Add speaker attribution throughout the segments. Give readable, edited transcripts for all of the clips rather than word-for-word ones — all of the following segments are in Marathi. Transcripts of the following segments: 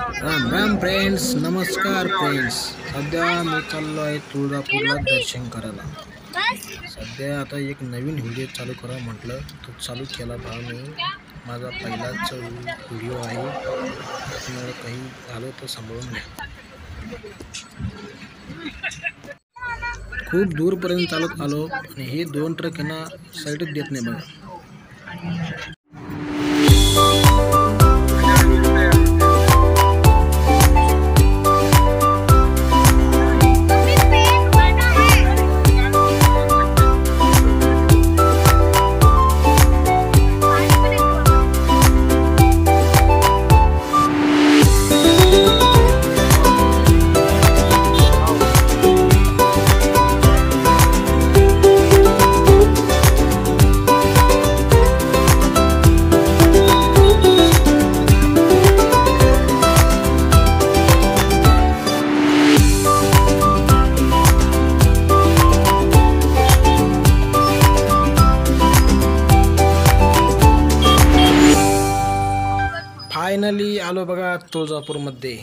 Speaker 1: राम राम फ्रेंड्स, नमस्कार फ्रेंड्स. सध्या मी चाललो आहे तुळजापूरला दर्शन करायला. सध्या आता एक नवीन व्हिडिओ चालू करा म्हटलं, तो चालू केला पहा मी. माझा पहिलाच व्हिडिओ आहे, त्यामुळे काही झालं तर सांभाळून घ्या. खूप दूरपर्यंत चालत आलो आणि हे 2 ट्रक यांना साईडच देत नाही बघा. फायनली आलो बघा तुळजापूरमध्ये.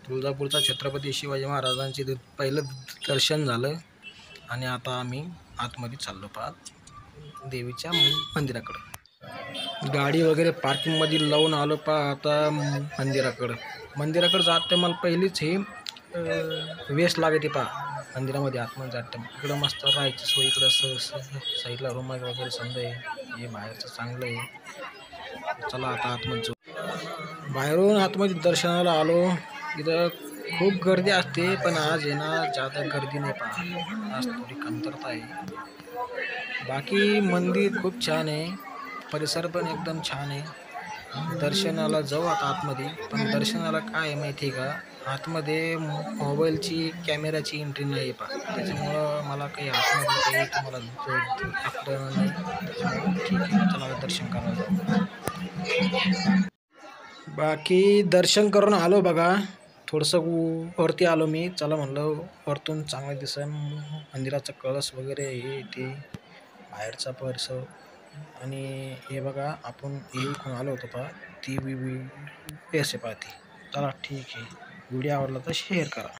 Speaker 1: तुळजापूरचा छत्रपती शिवाजी महाराजांचे पहिलं दर्शन झालं आणि आता आम्ही आतमध्ये चाललो पहा देवीच्या मंदिराकडं. गाडी वगैरे पार्किंगमध्ये लावून आलो पहा आता मंदिराकडं जाते. मला पहिलीच हे वेस्ट लागते पहा मंदिरामध्ये आतमध्ये जाते. इकडं मस्त राहायची सोय, इकडं साईडला रूम वगैरे समजा आहे. हे बाहेरचं चांगलं आहे. चला आता आतमध्ये जाऊ. बाहेरून आतमध्ये दर्शनाला आलो. इथं खूप गर्दी असते, पण आज आहे ना जादा गर्दी नाही पहा, आज थोडी कमतरता आहे. बाकी मंदिर खूप छान आहे, परिसर पण एकदम छान आहे. दर्शनाला जाऊ आता आतमध्ये. पण दर्शनाला काय आहे माहिती आहे का, आतमध्ये मोबाईलची कॅमेराची एंट्री नाही आहे पहा, त्याच्यामुळं मला काही आतमध्ये काही तुम्हाला आपलं नाही. त्याच्यामुळं ठीक आहे, चला दर्शन करायला जाऊ. बाकी दर्शन करून आलो बघा. थोडंसं वरती आलो मी. चला म्हणलं वरतून चांगलं दिसन मंदिराचा कळस वगैरे हे ते बाहेरचा परिसर. आणि हे बघा आपण हे इकडून आलो होतो पहा, ती पैसे पाहते. चला ठीक आहे, व्हिडिओ आवडला तर शेअर करा.